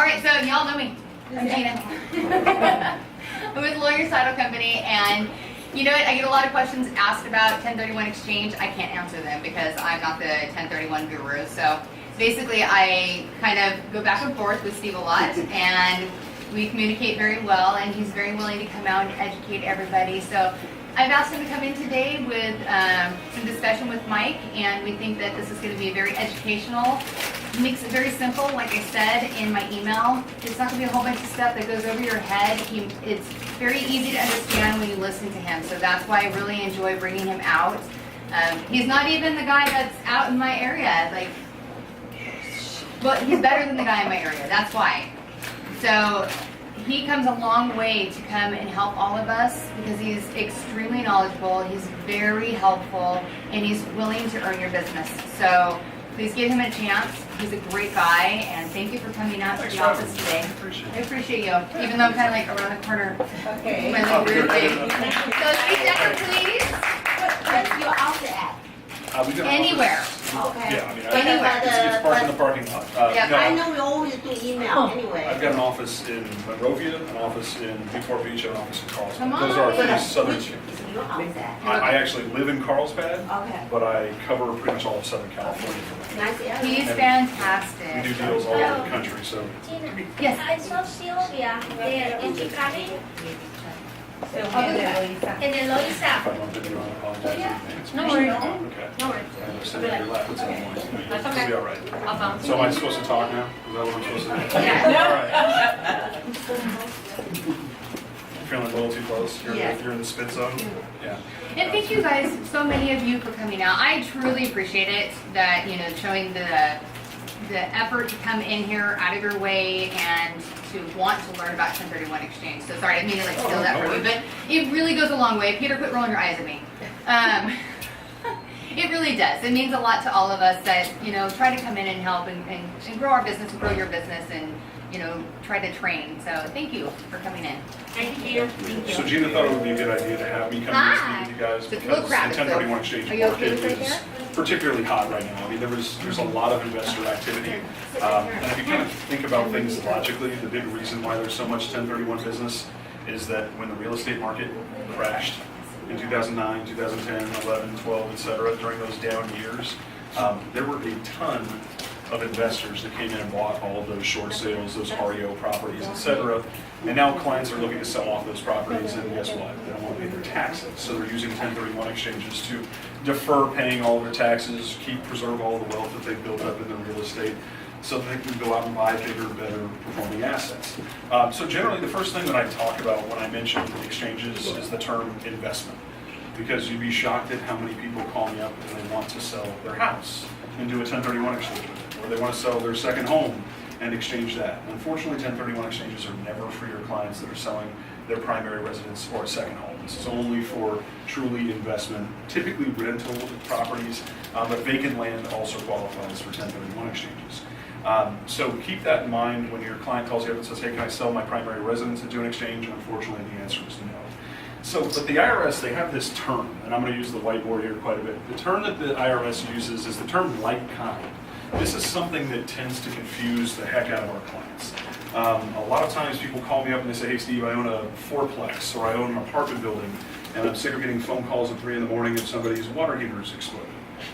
All right, so y'all know me. I'm Gina. I'm with Lawyers Title Company, and you know what? I get a lot of questions asked about 1031 exchange. I can't answer them because I'm not the 1031 guru. So basically, I kind of go back and forth with Steve a lot, and we communicate very well, and he's very willing to come out and educate everybody. So I've asked him to come in today with some discussion with Mike, and we think that this is going to be very educational. Makes it very simple, like I said in my email. It's not going to be a whole bunch of stuff that goes over your head. It's very easy to understand when you listen to him, so that's why I really enjoy bringing him out. He's not even the guy that's out in my area. Like, but he's better than the guy in my area. That's why. So he comes a long way to come and help all of us because he's extremely knowledgeable, he's very helpful, and he's willing to earn your business. So please give him a chance. He's a great guy, and thank you for coming out to the office today. I appreciate you, even though I'm kind of like around the corner. Okay. My little weird thing. So speak down, please. Where's your office at? Anywhere. Okay. Yeah, I mean, Anywhere. it's parked in the parking lot. Yeah, no, I know we always do email anyway. I've got an office in Monrovia, an office in Newport Beach, and an office in Carlsbad. Come on. Those are our three Which southern. is your office at? I actually live in Carlsbad, Okay. but I cover pretty much all of Southern California. Nice area. He's We fantastic. do deals all over the country, so. Gina, Yes. I saw Sylvia there in Chicago and then Loisa. If I don't do it, I'll apologize in advance. No worries. Okay. No worries. I understand your laugh at some point. That's You'll okay. be all right. Awesome. So am I supposed to talk now? Is that what I'm supposed to do? Yeah. All right. Feeling a little too close? You're in the spit zone? Yeah. And thank you guys, so many of you, for coming out. I truly appreciate it that, you know, showing the effort to come in here out of your way and to want to learn about 1031 exchange. So sorry, I didn't mean to like steal that from you, but it really goes a long way. Peter, quit rolling your eyes at me. It really does. It means a lot to all of us that, you know, try to come in and help and grow our business and grow your business and, you know, try to train. So thank you for coming in. Thank you. Thank you. So Gina thought it would be a good idea to have me come and speak with you guys It's a because little the crowded, so 1031 exchange are you okay market with right is there? particularly hot right now. I mean, there's a lot of investor activity. And if you kind of think about things logically, the big reason why there's so much 1031 business is that when the real estate market crashed in 2009, 2010, 11, 12, et cetera, during those down years, there were a ton of investors that came in and bought all of those short sales, those REO properties, et cetera. And now clients are looking to sell off those properties, and guess what? They don't want to pay their taxes. So they're using 1031 exchanges to defer paying all of their taxes, preserve all the wealth that they've built up in their real estate, so that they can go out and buy bigger, better performing assets. So generally, the first thing that I talk about when I mention exchanges is the term investment. Because you'd be shocked at how many people call me up and they want to sell their house and do a 1031 exchange with it, or they want to sell their second home and exchange that. Unfortunately, 1031 exchanges are never for your clients that are selling their primary residence or a second home. This is only for truly investment, typically rental properties, but vacant land also qualifies for 1031 exchanges. So keep that in mind when your client calls you up and says, hey, can I sell my primary residence and do an exchange? And unfortunately, the answer is no. So, but the IRS, they have this term, and I'm going to use the whiteboard here quite a bit. The term that the IRS uses is the term like kind. This is something that tends to confuse the heck out of our clients. A lot of times people call me up and they say, hey Steve, I own a fourplex or I own an apartment building and I'm sick of getting phone calls at 3 in the morning if somebody's water heater is exploded.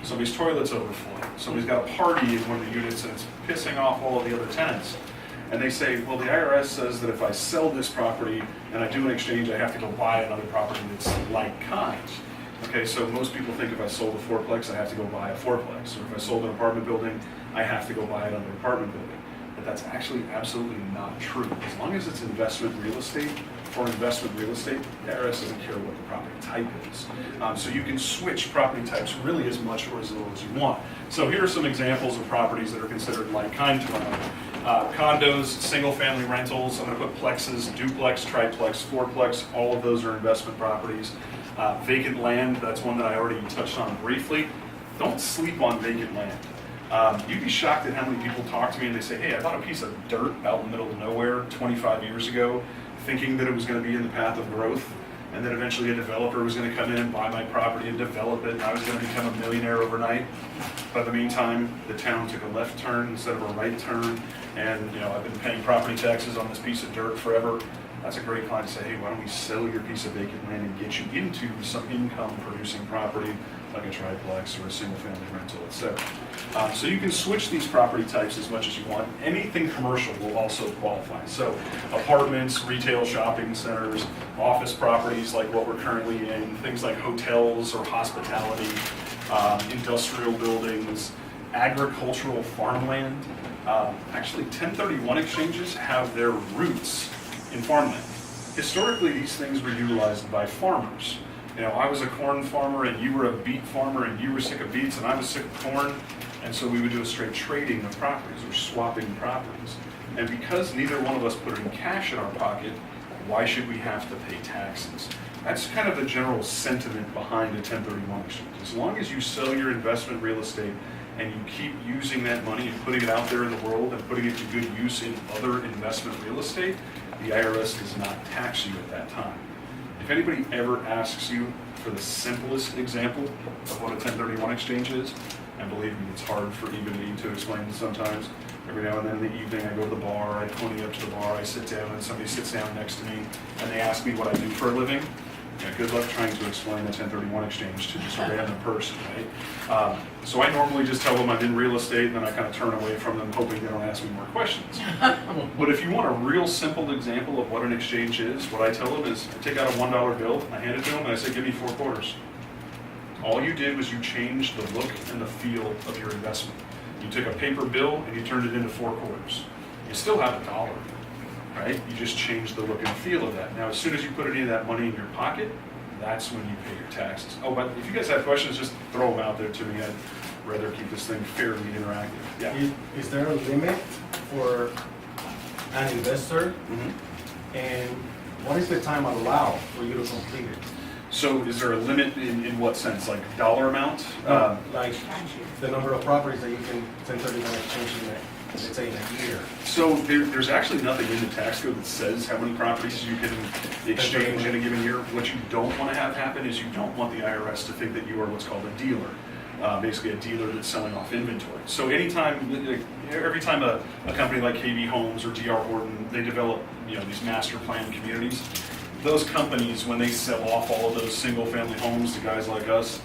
Somebody's toilet's overflowing. Somebody's got a party in one of the units and it's pissing off all of the other tenants. And they say, well, the IRS says that if I sell this property and I do an exchange, I have to go buy another property that's like kind. Okay, so most people think if I sold a fourplex, I have to go buy a fourplex. Or if I sold an apartment building, I have to go buy another apartment building. But that's actually absolutely not true. As long as it's investment real estate, the IRS doesn't care what the property type is. So you can switch property types really as much or as little as you want. So here are some examples of properties that are considered like kind to one another. Condos, single family rentals, I'm going to put plexes, duplex, triplex, fourplex, all of those are investment properties. Vacant land, that's one that I already touched on briefly. Don't sleep on vacant land. You'd be shocked at how many people talk to me and they say, hey, I bought a piece of dirt out in the middle of nowhere 25 years ago, thinking that it was going to be in the path of growth. and then eventually a developer was going to come in and buy my property and develop it, and I was going to become a millionaire overnight. But in the meantime, the town took a left turn instead of a right turn, and I've been paying property taxes on this piece of dirt forever. That's a great client to say, hey, why don't we sell your piece of vacant land and get you into some income-producing property, like a triplex or a single-family rental, etc. So you can switch these property types as much as you want. Anything commercial will also qualify. So apartments, retail shopping centers, office properties like what we're currently in, things like hotels or hospitality, industrial buildings, agricultural farmland. Actually, 1031 exchanges have their roots in farmland. Historically, these things were utilized by farmers. I was a corn farmer and you were a beet farmer and you were sick of beets and I was sick of corn, and so we would do a straight trading of properties or swapping properties. And because neither one of us put in cash in our pocket, why should we have to pay taxes? That's kind of the general sentiment behind a 1031 exchange. As long as you sell your investment real estate and you keep using that money and putting it out there in the world and putting it to good use in other investment real estate, the IRS does not tax you at that time. If anybody ever asks you for the simplest example of what a 1031 exchange is, and believe me, it's hard for even me to explain sometimes. Every now and then in the evening, I go to the bar, I pony up to the bar, I sit down, and somebody sits down next to me, and they ask me what I do for a living. Good luck trying to explain a 1031 exchange to just a random person, right? So I normally just tell them I'm in real estate, and then I kind of turn away from them, hoping they don't ask me more questions. But if you want a real simple example of what an exchange is, what I tell them is I take out a $1 bill, I hand it to them, and I say, give me 4 quarters. All you did was you changed the look and the feel of your investment. You took a paper bill and you turned it into 4 quarters. You still have a dollar, right? You just changed the look and feel of that. Now, as soon as you put any of that money in your pocket, that's when you pay your taxes. Oh, but if you guys have questions, just throw them out there to me. I'd rather keep this thing fairly interactive. Yeah. Is there a limit for an investor? Mm-hmm. And what is the time allowed for you to complete it? So is there a limit in what sense, like dollar amount? Like the number of properties that you can 1031 exchange in, let's say, in a year. So there's actually nothing in the tax code that says how many properties you can exchange in a given year. What you don't want to have happen is you don't want the IRS to think that you are what's called a dealer. Basically a dealer that's selling off inventory. So every time a company like KB Homes or DR Horton, they develop these master plan communities, those companies, when they sell off all of those single family homes to guys like us,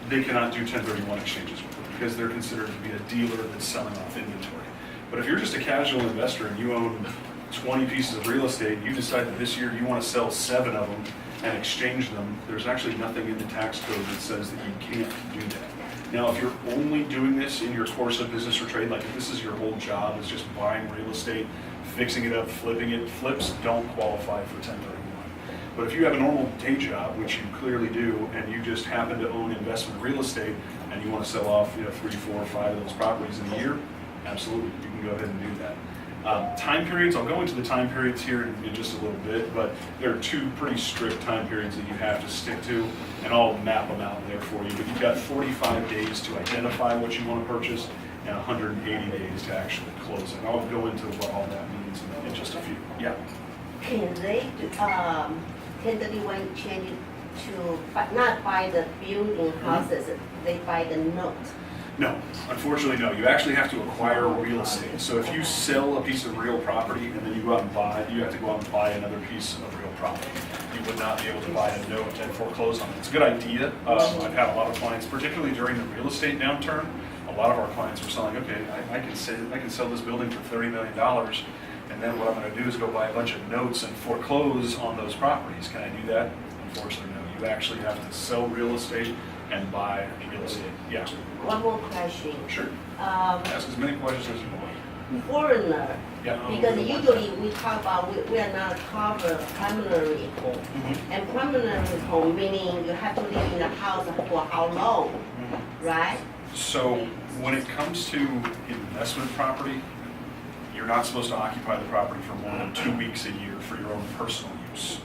they cannot do 1031 exchanges with them because they're considered to be a dealer that's selling off inventory. But if you're just a casual investor and you own 20 pieces of real estate, you decide that this year you want to sell 7 of them and exchange them, there's actually nothing in the tax code that says that you can't do that. Now, if you're only doing this in your course of business or trade, like if this is your whole job, is just buying real estate, fixing it up, flipping it, flips don't qualify for 1031. But if you have a normal day job, which you clearly do, and you just happen to own investment real estate, and you want to sell off 3, 4, 5 of those properties in a year, absolutely, you can go ahead and do that. Time periods, I'll go into the time periods here in just a little bit, but there are 2 pretty strict time periods that you have to stick to, and I'll map them out there for you. But you've got 45 days to identify what you want to purchase, and 180 days to actually close it. I'll go into what all that means in just a few. Yeah. Can they 1031 change it to not buy the building houses, they buy the note? No, unfortunately, no. You actually have to acquire real estate. So if you sell a piece of real property and then you go out and buy, you have to go out and buy another piece of real property. You would not be able to buy a note and foreclose on it. It's a good idea. I've had a lot of clients, particularly during the real estate downturn, a lot of our clients were selling, okay, I can sell this building for $30 million, and then what I'm going to do is go buy a bunch of notes and foreclose on those properties. Can I do that? Unfortunately, no. You actually have to sell real estate and buy real estate. Yeah. One more question. Sure. Ask as many questions as you want. Foreigner, Yeah. because usually we talk about we are not covered primary home. Mm-hmm. And primary home meaning you have to live in the house for how long, right? So when it comes to investment property, you're not supposed to occupy the property for more than 2 weeks a year for your own personal use.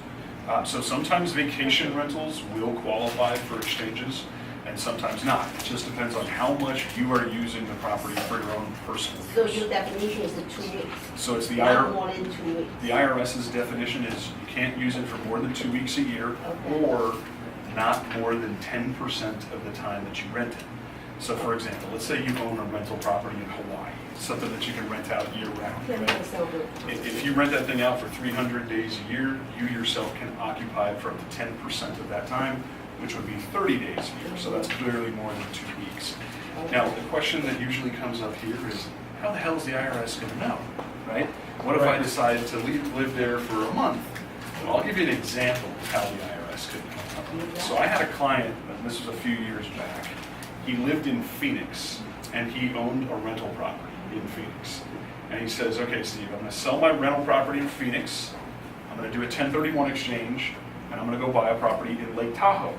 So sometimes vacation rentals will qualify for exchanges, and sometimes not. It just depends on how much you are using the property for your own personal So use. your definition is 2 weeks, So it's the not more than 2 weeks. The IRS's definition is you can't use it for more than 2 weeks a year Okay. or not more than 10% of the time that you rent it. So for example, let's say you own a rental property in Hawaii, something that you can rent out year round. Can right? make yourself good. If you rent that thing out for 300 days a year, you yourself can occupy it for up to 10% of that time, which would be 30 days a year. So that's clearly more than 2 weeks. Now, the question that usually comes up here is, how the hell is the IRS going to know, right? What if I decide to live there for a month? Well, I'll give you an example of how the IRS could know. So I had a client, and this was a few years back. He lived in Phoenix, and he owned a rental property in Phoenix. And he says, okay, Steve, I'm going to sell my rental property in Phoenix. I'm going to do a 1031 exchange, and I'm going to go buy a property in Lake Tahoe.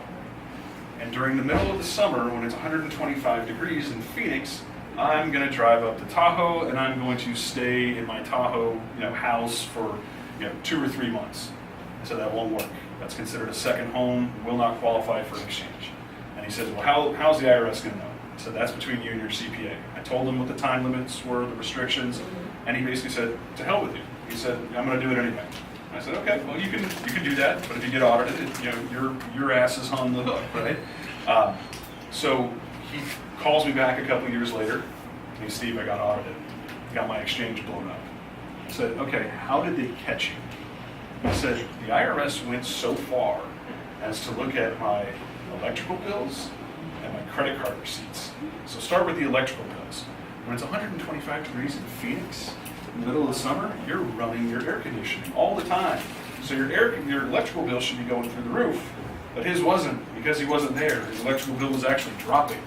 And during the middle of the summer, when it's 125 degrees in Phoenix, I'm going to drive up to Tahoe, and I'm going to stay in my Tahoe, house for, 2 or 3 months. I said that won't work. That's considered a second home, will not qualify for an exchange. And he says, well, how's the IRS going to know? I said, that's between you and your CPA. I told him what the time limits were, the restrictions, and he basically said, to hell with you. He said, I'm going to do it anyway. I said, okay, well, you can do that, but if you get audited, your ass is on the hook, right? So he calls me back a couple years later. Hey, Steve, I got audited. Got my exchange blown up. I said, okay, how did they catch you? He said, the IRS went so far as to look at my electrical bills and my credit card receipts. So start with the electrical bills. When it's 125 degrees in Phoenix, in the middle of the summer, you're running your air conditioning all the time. So your electrical bill should be going through the roof, but his wasn't because he wasn't there. His electrical bill was actually dropping.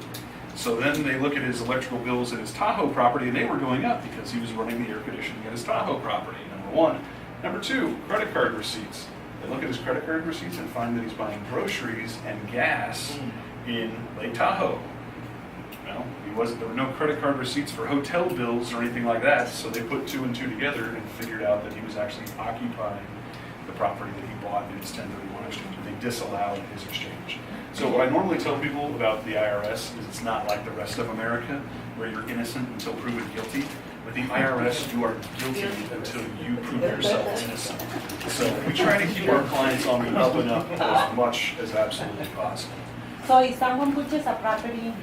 So then they look at his electrical bills at his Tahoe property, and they were going up because he was running the air conditioning at his Tahoe property, number one. Number two, credit card receipts. They look at his credit card receipts and find that he's buying groceries and gas in Lake Tahoe. There were no credit card receipts for hotel bills or anything like that, so they put 2 and 2 together and figured out that he was actually occupying the property that he bought in his 1031 exchange, and they disallowed his exchange. So what I normally tell people about the IRS is it's not like the rest of America, where you're innocent until proven guilty. With the IRS, you are guilty until you prove yourself innocent. So we try to keep our clients on the up and up as much as absolutely possible. So if someone purchases a property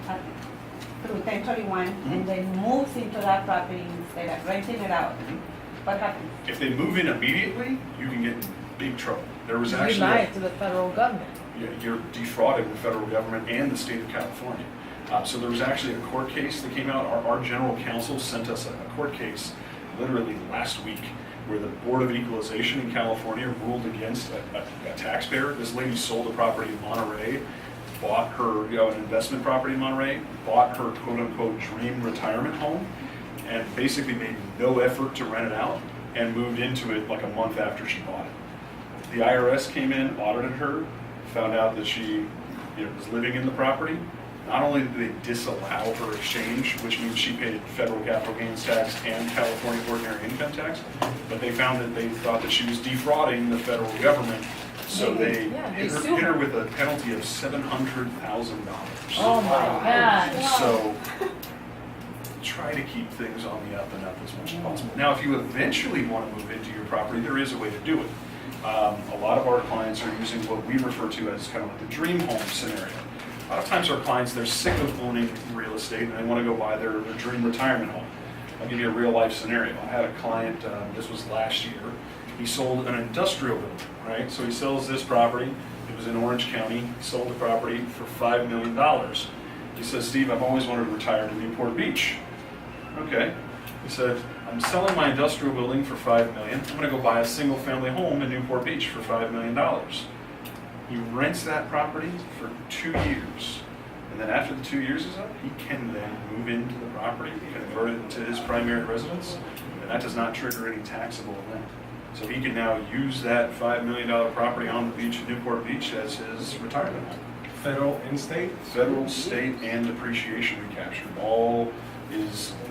through 1031 and then moves into that property instead of renting it out, what happens? If they move in immediately, you can get in big trouble. There was You actually lied to the federal government. you're defrauding the federal government and the state of California. So there was actually a court case that came out. Our general counsel sent us a court case literally last week where the Board of Equalization in California ruled against a taxpayer. This lady sold a property in Monterey, bought her, an investment property in Monterey, bought her quote-unquote dream retirement home, and basically made no effort to rent it out and moved into it like a month after she bought it. The IRS came in, audited her, found out that she was living in the property. Not only did they disallow her exchange, which means she paid federal capital gains tax and California ordinary income tax, but they found that they thought that she was defrauding the federal government. So they hit her with a penalty of $700,000. Oh my God. So try to keep things on the up and up as much as possible. Now, if you eventually want to move into your property, there is a way to do it. A lot of our clients are using what we refer to as kind of like the dream home scenario. A lot of times our clients, they're sick of owning real estate and they want to go buy their dream retirement home. I'll give you a real life scenario. I had a client, this was last year, he sold an industrial building, right? So he sells this property, it was in Orange County, he sold the property for $5 million. He says, Steve, I've always wanted to retire to Newport Beach. Okay. He said, I'm selling my industrial building for $5 million. I'm going to go buy a single family home in Newport Beach for $5 million. He rents that property for 2 years. And then after the 2 years is up, he can then move into the property, convert it into his primary residence, and that does not trigger any taxable event. So he can now use that $5 million property on the beach in Newport Beach as his retirement home. Federal and state? Federal, state, and depreciation recapture all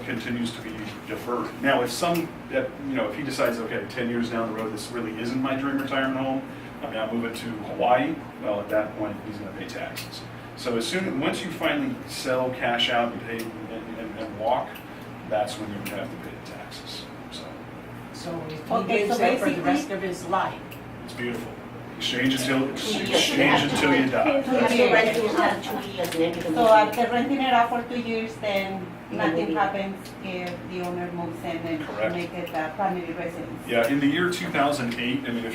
continues to be deferred. Now, if he decides, okay, 10 years down the road, this really isn't my dream retirement home, I'm now moving to Hawaii, well, at that point, he's going to pay taxes. So once you finally sell, cash out, and pay and walk, that's when you have to pay the taxes. So So if Okay, he lives so there for the basically- rest of his life. it's beautiful. Exchange until you You die. have to rent it out 2 years, and then you can. So after renting it out for 2 years, then nothing Maybe. happens if the owner moves in Correct. and make it a family residence. Yeah, in the year 2008, I mean, I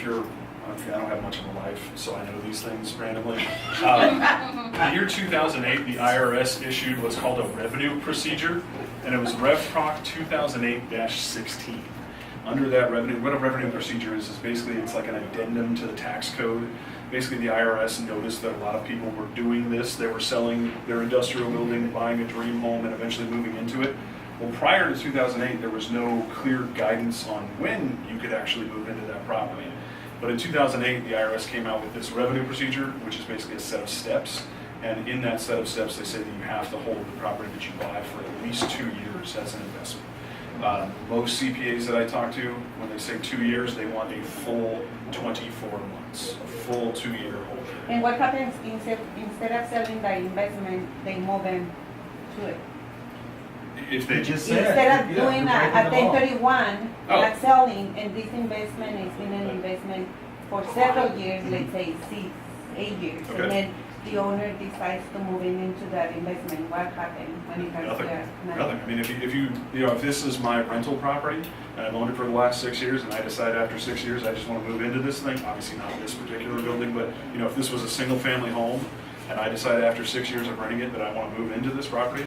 don't have much of a life, so I know these things randomly. In the year 2008, the IRS issued what's called a revenue procedure, and it was Rev Proc 2008-16. Under that revenue, what a revenue procedure is basically it's like an addendum to the tax code. Basically, the IRS noticed that a lot of people were doing this. They were selling their industrial building, buying a dream home, and eventually moving into it. Well, prior to 2008, there was no clear guidance on when you could actually move into that property. But in 2008, the IRS came out with this revenue procedure, which is basically a set of steps. And in that set of steps, they say that you have to hold the property that you buy for at least 2 years as an investment. Most CPAs that I talk to, when they say 2 years, they want a full 24 months, a full 2-year hold. And what happens instead of selling the investment, they move in to it? If they You just said. Instead of yeah, doing you're a breaking the law. 1031, Oh. not selling, and this investment has been an investment for several years, let's say 6, 8 years. Okay. And then the owner decides to move into that investment, what happens when it comes to Nothing. that? Nothing. I mean, if this is my rental property and I've owned it for the last 6 years and I decide after 6 years I just want to move into this thing, obviously not this particular building, but if this was a single family home and I decide after 6 years of renting it that I want to move into this property,